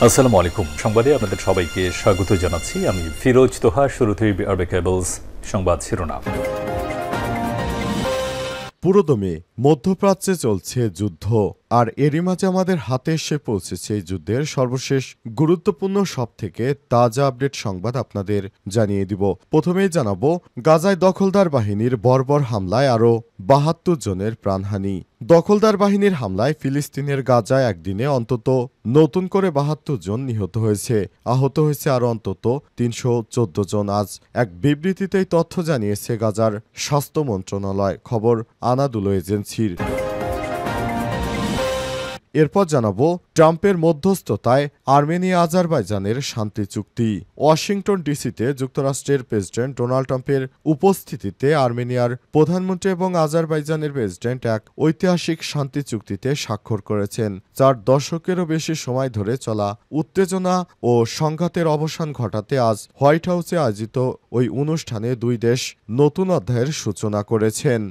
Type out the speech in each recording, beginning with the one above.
আসসালামু আলাইকুম। সংবাদে আপনাদের সবাইকে স্বাগত জানাচ্ছি। আমি ফিরোজ তোহা। শুরুতেই আরবে কেবলস সংবাদ শিরোনাম। পুরোদমে মধ্যপ্রাচ্যে চলছে যুদ্ধ, আর এরই মাঝে আমাদের হাতে এসে পৌঁছেছে এই যুদ্ধের সর্বশেষ গুরুত্বপূর্ণ সবথেকে তাজা আপডেট সংবাদ আপনাদের জানিয়ে দিব। প্রথমেই জানাবো, গাজায় দখলদার বাহিনীর বর্বর হামলায় আরও ৭২ জনের প্রাণহানি। দখলদার বাহিনীর হামলায় ফিলিস্তিনের গাজায় একদিনে অন্তত নতুন করে ৭২ জন নিহত হয়েছে, আহত হয়েছে আরও অন্তত ৩১৪ জন। আজ এক বিবৃতিতেই তথ্য জানিয়েছে গাজার স্বাস্থ্য মন্ত্রণালয়, খবর আনাদুলো এজেন্সির। এরপর জানাবো, ট্রাম্পের মধ্যস্থতায় আর্মেনিয়া আজারবাইজানের শান্তি চুক্তি। ওয়াশিংটন ডিসিতে যুক্তরাষ্ট্রের প্রেসিডেন্ট ডোনাল্ড ট্রাম্পের উপস্থিতিতে আর্মেনিয়ার প্রধানমন্ত্রী এবং আজারবাইজানের প্রেসিডেন্ট এক ঐতিহাসিক শান্তি চুক্তিতে স্বাক্ষর করেছেন। ৪ দশকেরও বেশি সময় ধরে চলা উত্তেজনা ও সংঘাতের অবসান ঘটাতে আজ হোয়াইট হাউসে আয়োজিত ওই অনুষ্ঠানে দুই দেশ নতুন অধ্যায়ের সূচনা করেছেন।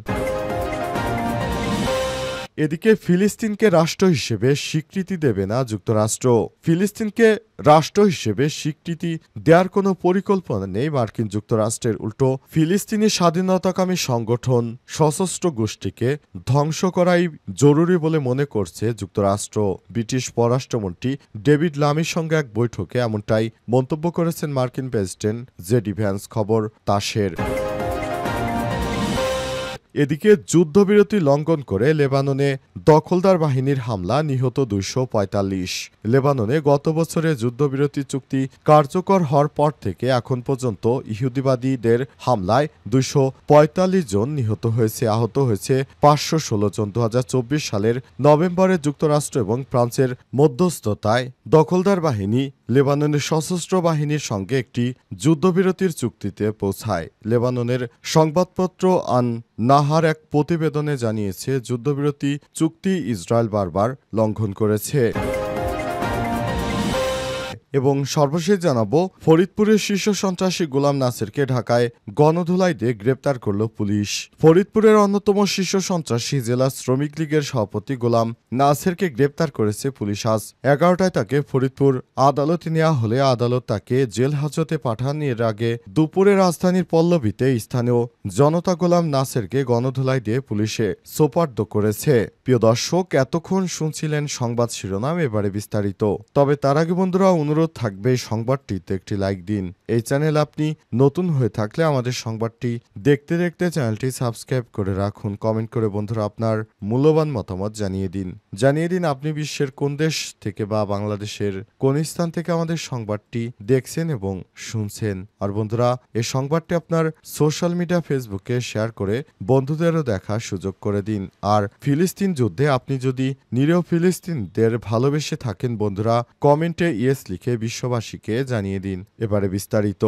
এদিকে ফিলিস্তিনকে রাষ্ট্র হিসেবে স্বীকৃতি দেবে না যুক্তরাষ্ট্র। ফিলিস্তিনকে রাষ্ট্র হিসেবে স্বীকৃতি দেওয়ার কোনো পরিকল্পনা নেই মার্কিন যুক্তরাষ্ট্রের। উল্টো ফিলিস্তিনি স্বাধীনতাকামী সংগঠন সশস্ত্র গোষ্ঠীকে ধ্বংস করাই জরুরি বলে মনে করছে যুক্তরাষ্ট্র। ব্রিটিশ পররাষ্ট্রমন্ত্রী ডেভিড লামির সঙ্গে এক বৈঠকে এমনটাই মন্তব্য করেছেন মার্কিন প্রেসিডেন্ট জেডি ভ্যান্স, খবর তাসের। এদিকে যুদ্ধবিরতি লঙ্ঘন করে লেবাননে দখলদার বাহিনীর হামলা, নিহত ২৪৫। লেবাননে গত বছরে যুদ্ধবিরতি চুক্তি কার্যকর হওয়ার পর থেকে এখন পর্যন্ত ইহুদিবাদীদের হামলায় ২৪৫ জন নিহত হয়েছে, আহত হয়েছে ৫১৬ জন। ২০২৪ সালের নভেম্বরে যুক্তরাষ্ট্র এবং ফ্রান্সের মধ্যস্থতায় দখলদার বাহিনী লেবাননের সশস্ত্র বাহিনীর সঙ্গে একটি যুদ্ধবিরতির চুক্তিতে পৌঁছায়। লেবাননের সংবাদপত্র আন নাহার এক প্রতিবেদনে জানিয়েছে, যুদ্ধবিরতি চুক্তি ইসরায়েল বারবার লঙ্ঘন করেছে। এবং সর্বশেষ জানাবো, ফরিদপুরের শীর্ষ সন্ত্রাসী গোলাম নাসেরকে ঢাকায় গণধোলাই দিয়ে গ্রেপ্তার করল পুলিশ। ফরিদপুরের অন্যতম শীর্ষ সন্ত্রাসী জেলা শ্রমিক লীগের সভাপতি গোলাম নাসেরকে গ্রেপ্তার করেছে পুলিশ। আজ ১১টায় তাকে ফরিদপুর আদালতে নেওয়া হলে আদালত তাকে জেল হাজতে পাঠান। এর আগে দুপুরে রাজধানীর পল্লবীতে স্থানীয় জনতা গোলাম নাসেরকে গণধোলাই দিয়ে পুলিশে সোপর্দ করেছে। প্রিয় দর্শক, এতক্ষণ শুনছিলেন সংবাদ শিরোনাম, এবারে বিস্তারিত। তবে তার আগে বন্ধুরা, অনুরোধ থাকবে সংবাদটিতে একটি লাইক দিন। এই চ্যানেল আপনি নতুন হয়ে থাকলে আমাদের সংবাদটি দেখতে দেখতে চ্যানেলটি সাবস্ক্রাইব করে রাখুন। কমেন্ট করে বন্ধুরা আপনার মূল্যবান মতামত জানিয়ে দিন আপনি বিশ্বের কোন দেশ থেকে বা বাংলাদেশের কোন স্থান থেকে আমাদের সংবাদটি দেখছেন এবং শুনছেন। আর বন্ধুরা, এই সংবাদটি আপনার সোশ্যাল মিডিয়া ফেসবুকে শেয়ার করে বন্ধুদেরও দেখার সুযোগ করে দিন। আর ফিলিস্তিন যুদ্ধে আপনি যদি নিরীহ ফিলিস্তিনদের ভালোবেসে থাকেন বন্ধুরা, কমেন্টে ইয়েস লিখে বিশ্ববাসীকে জানিয়ে দিন। এবারে বিস্তারিত।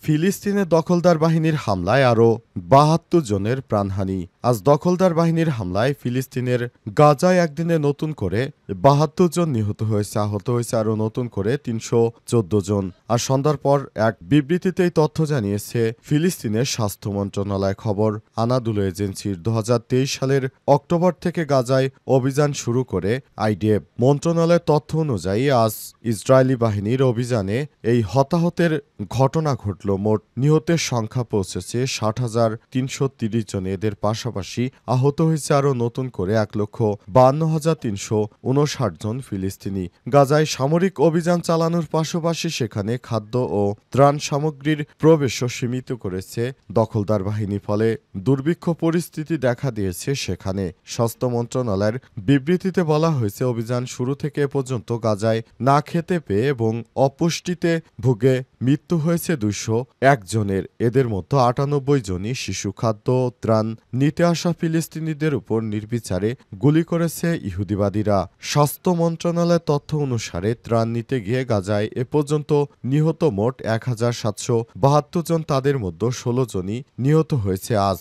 ফিলিস্তিনের দখলদার বাহিনীর হামলায় আরও ৭২ জনের প্রাণহানি। আজ দখলদার বাহিনীর হামলায় ফিলিস্তিনের গাজায় একদিনে নতুন করে ৭২ জন নিহত হয়েছে, আহত হয়েছে আরও নতুন করে ৩১৪ জন। আর সন্ধ্যার পর এক বিবৃতিতেই তথ্য জানিয়েছে ফিলিস্তিনের স্বাস্থ্য মন্ত্রণালয়, খবর আনাদুলো এজেন্সির। ২০২৩ সালের অক্টোবর থেকে গাজায় অভিযান শুরু করে আইডিএফ। মন্ত্রণালয়ের তথ্য অনুযায়ী আজ ইসরায়েলি বাহিনীর অভিযানে এই হতাহতের ঘটনা ঘটল। মোট নিহতের সংখ্যা পৌঁছেছে ৬০,৩৩০ জন। এদের পাশাপাশি আহত হয়েছে আরও নতুন করে ১,৫২,৩৫৯ জন ফিলিস্তিনি। গাজায় সামরিক অভিযান চালানোর পাশাপাশি সেখানে খাদ্য ও ত্রাণ সামগ্রীর প্রবেশও সীমিত করেছে দখলদার বাহিনী। ফলে দুর্ভিক্ষ পরিস্থিতি দেখা দিয়েছে সেখানে। স্বাস্থ্য মন্ত্রণালয়ের বিবৃতিতে বলা হয়েছে, অভিযান শুরু থেকে এ পর্যন্ত গাজায় না খেতে পেয়ে এবং অপুষ্টিতে ভুগে মৃত্যু হয়েছে ২০১ জনের। এদের মধ্যে ৯৮ জনই শিশু। খাদ্য ত্রাণ নিতে আসা ফিলিস্তিনিদের উপর নির্বিচারে গুলি করেছে ইহুদিবাদীরা। স্বাস্থ্য মন্ত্রণালয়ের তথ্য অনুসারে ত্রাণ নিতে গিয়ে গাজায় এ পর্যন্ত নিহত মোট ১,৭৭২ জন। তাদের মধ্যে ১৬ জনই নিহত হয়েছে আজ।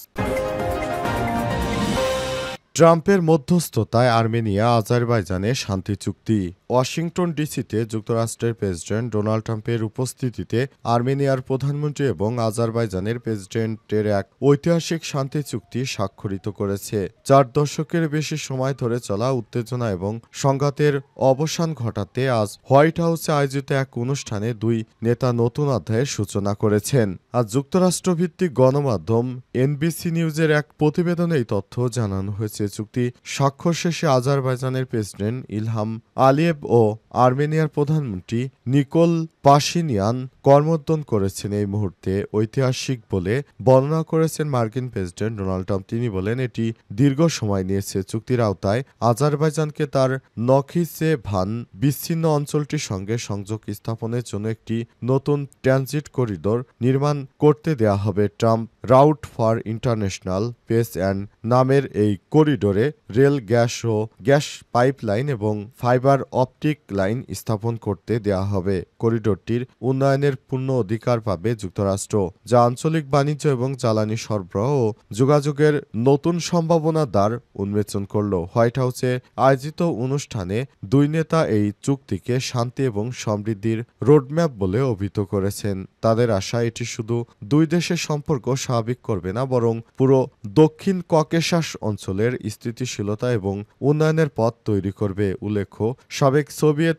ট্রাম্পের মধ্যস্থতায় আর্মেনিয়া আজারবাইজানে শান্তি চুক্তি। ওয়াশিংটন ডিসিতে যুক্তরাষ্ট্রের প্রেসিডেন্ট ডোনাল্ড ট্রাম্পের উপস্থিতিতে আর্মেনিয়ার প্রধানমন্ত্রী এবং আজারবাইজানের প্রেসিডেন্টের এক ঐতিহাসিক শান্তি চুক্তি স্বাক্ষরিত করেছে। 4 দশকের বেশি সময় ধরে চলা উত্তেজনা এবং সংঘাতের অবসান ঘটাতে আজ হোয়াইট হাউসে আয়োজিত এক অনুষ্ঠানে দুই নেতা নতুন অধ্যায়ের সূচনা করেছেন। আজ যুক্তরাষ্ট্রভিত্তিক গণমাধ্যম এনবিসি নিউজের এক প্রতিবেদনে এই তথ্য জানানো হয়েছে। চুক্তি স্বাক্ষর শেষে আজারবাইজানের প্রেসিডেন্ট ইলহাম আলিয়েভ ও আর্মেনিয়ার প্রধানমন্ত্রী নিকোল পাশিনিয়ান করমর্দন করেছেন। এই মুহূর্তে ঐতিহাসিক বলে বর্ণনা করেছেন মার্কিন প্রেসিডেন্ট ডোনাল্ড ট্রাম্প। তিনি বলেন, এটি দীর্ঘ সময় নিয়েছে। চুক্তির আওতায় আজারবাইজানকে তার নখিসেভান বিচ্ছিন্ন অঞ্চলটির সঙ্গে সংযোগ স্থাপনের জন্য একটি নতুন ট্রানজিট করিডোর নির্মাণ করতে দেয়া হবে। Trump route for international pace and নামের এই করিডোরে রেল, গ্যাস ও গ্যাস পাইপলাইন এবং ফাইবার অপটিক লাইন স্থাপন করতে দেয়া হবে। করিডোরটির উন্নয়নের পূর্ণ অধিকার পাবে যুক্তরাষ্ট্র, যা আঞ্চলিক বাণিজ্য এবং জ্বালানি সরবরাহ ও যোগাযোগের নতুন সম্ভাবনার দ্বার উন্মোচন করল। হোয়াইট হাউসে আয়োজিত অনুষ্ঠানে দুই নেতা এই চুক্তিকে শান্তি এবং সমৃদ্ধির রোডম্যাপ বলে অভিহিত করেছেন। তাদের আশা, এটি শুধু দুই দেশের সম্পর্ক স্বাভাবিক করবে না, বরং পুরো দক্ষিণ ককেশাস অঞ্চলের স্থিতিশীলতা এবং উন্নয়নের পথ তৈরি করবে। উল্লেখ্য, সাবেক সোভিয়েত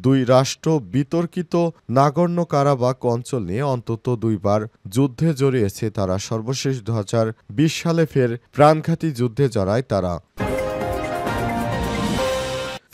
দুই রাষ্ট্র বিতর্কিত নাগর্ণ কারাবাখ অঞ্চল নিয়ে অন্তত দুইবার যুদ্ধে জড়িয়েছে তারা। সর্বশেষ 2020 সালে ফের প্রাণঘাতী যুদ্ধে জড়ায় তারা।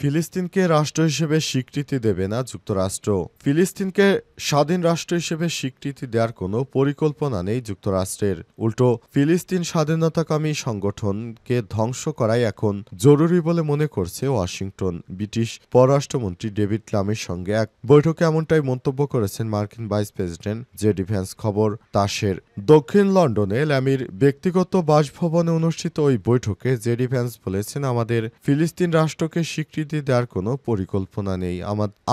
ফিলিস্তিনকে রাষ্ট্র হিসেবে স্বীকৃতি দেবে না যুক্তরাষ্ট্র। ফিলিস্তিনকে স্বাধীন রাষ্ট্র হিসেবে স্বীকৃতি দেওয়ার কোনো পরিকল্পনা নেই যুক্তরাষ্ট্রের। উল্টো ফিলিস্তিন স্বাধীনতাকামী সংগঠনকে ধ্বংস করাই এখন জরুরি বলে মনে করছে ওয়াশিংটন। ব্রিটিশ পররাষ্ট্রমন্ত্রী ডেভিড লামির সঙ্গে এক বৈঠকে এমনটাই মন্তব্য করেছেন মার্কিন ভাইস প্রেসিডেন্ট জেডি ভ্যান্স। খবর তাসের। দক্ষিণ লন্ডনে ল্যামির ব্যক্তিগত বাসভবনে অনুষ্ঠিত ওই বৈঠকে জেডি ভ্যান্স বলেছেন, আমাদের ফিলিস্তিন রাষ্ট্রকে স্বীকৃতি দেওয়ার কোনো পরিকল্পনা নেই।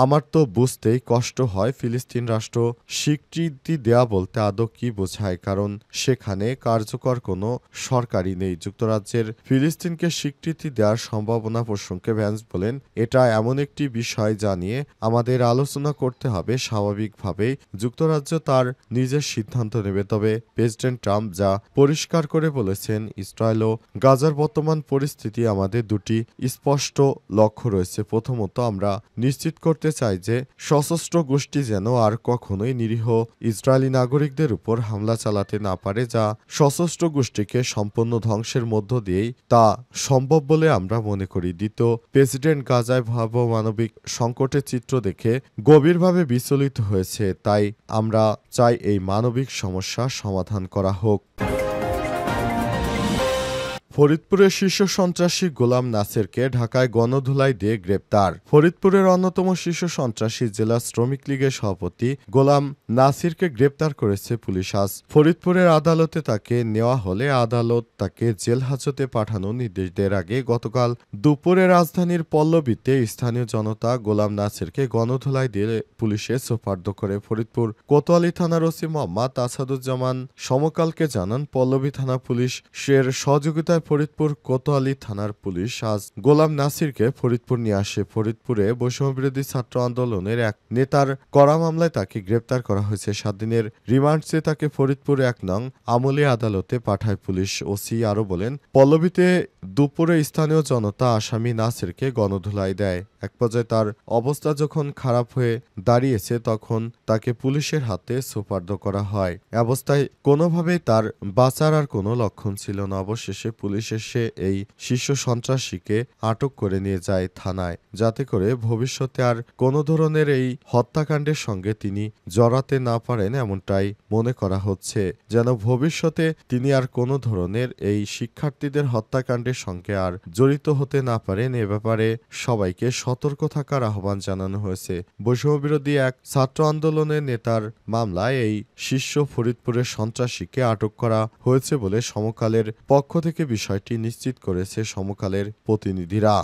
আমার তো বুঝতেই কষ্ট হয় ফিলিস্তিন রাষ্ট্র স্বীকৃতি দেয়া বলতে আদৌ কি বোঝায়, কারণ সেখানে কার্যকর কোনো সরকারই নেই। যুক্তরাজ্যের ফিলিস্তিনকে স্বীকৃতি দেওয়ার সম্ভাবনা প্রসঙ্গে ভ্যান্স বলেন, এটা এমন একটি বিষয় যা নিয়ে আমাদের আলোচনা করতে হবে। স্বাভাবিকভাবেই যুক্তরাজ্য তার নিজের সিদ্ধান্ত নেবে। তবে প্রেসিডেন্ট ট্রাম্প যা পরিষ্কার করে বলেছেন, ইসরায়েল ও গাজার বর্তমান পরিস্থিতি আমাদের দুটি স্পষ্ট লক্ষ্য রয়েছে। প্রথমত, আমরা নিশ্চিত করতে চাই যে সশস্ত্র গোষ্ঠী যেন আর কখনোই নিরীহ ইসরায়েলি নাগরিকদের উপর হামলা চালাতে না পারে, যা সশস্ত্র গোষ্ঠীকে সম্পূর্ণ ধ্বংসের মধ্য দিয়েই তা সম্ভব বলে আমরা মনে করি। দ্বিতীয়, প্রেসিডেন্ট গাজায় ভয়াবহ মানবিক সংকটের চিত্র দেখে গভীরভাবে বিচলিত হয়েছে। তাই আমরা চাই এই মানবিক সমস্যা সমাধান করা হোক। ফরিদপুরের শীর্ষ সন্ত্রাসী গোলাম নাসেরকে ঢাকায় গণধোলাই দিয়ে গ্রেপ্তার। ফরিদপুরের অন্যতম শীর্ষ সন্ত্রাসী জেলা শ্রমিক লীগের সভাপতি গোলাম নাসিরকে গ্রেপ্তার করেছে পুলিশ। আজ ফরিদপুরের আদালতে তাকে নেওয়া হলে আদালত তাকে জেল হাজতে পাঠানোর নির্দেশ দেওয়ার আগে গতকাল দুপুরে রাজধানীর পল্লবীতে স্থানীয় জনতা গোলাম নাসিরকে গণধোলাই দিয়ে পুলিশে সোপর্দ করে। ফরিদপুর কোতোয়ালি থানার ওসি মোহাম্মদ আসাদুজ্জামান সমকালকে জানান, পল্লবী থানা পুলিশের সহযোগিতায় ফরিদপুর কোতোয়ালি থানার পুলিশ আজ গোলাম নাসিরকে ফরিদপুর নিয়ে আসে। ফরিদপুরে বৈষম্যবিরোধী ছাত্র আন্দোলনের এক নেতার করা মামলায় তাকে গ্রেপ্তার করা হয়েছে। 7 দিনের রিমান্ড চেয়ে তাকে ফরিদপুর 1 নং আমলি আদালতে পাঠায় পুলিশ। ওসি আরও বলেন, পল্লবীতে দুপুরে স্থানীয় জনতা আসামি নাসিরকে গণধোলাই দেয়। এক পর্যায়ে তার অবস্থা যখন খারাপ হয়ে দাঁড়িয়েছে, তখন তাকে পুলিশের হাতে সোপর্দ করা হয়। অবস্থায় কোনোভাবেই তার বাঁচার আর কোনো লক্ষণ ছিল না। অবশেষে পুলিশ এসে এই শীর্ষ সন্ত্রাসীকে আটক করে নিয়ে যায় থানায়, যাতে করে ভবিষ্যতে আর কোনো ধরনের এই হত্যাকাণ্ডের সঙ্গে তিনি জড়াতে না পারেন, এমনটাই মনে করা হচ্ছে। যেন ভবিষ্যতে তিনি আর কোনো ধরনের এই শিক্ষার্থীদের হত্যাকাণ্ডের সঙ্গে আর জড়িত হতে না পারেন, এ ব্যাপারে সবাইকে সতর্ক থাকার আহ্বান জানানো হয়েছে। বৈষম্যবিরোধী এক ছাত্র আন্দোলনের নেতার মামলায় এই শীর্ষ ফরিদপুরের সন্ত্রাসীকে আটক করা হয়েছে বলে সমকালের পক্ষ থেকে বিষয়টি নিশ্চিত করেছে সমকালের প্রতিনিধিরা।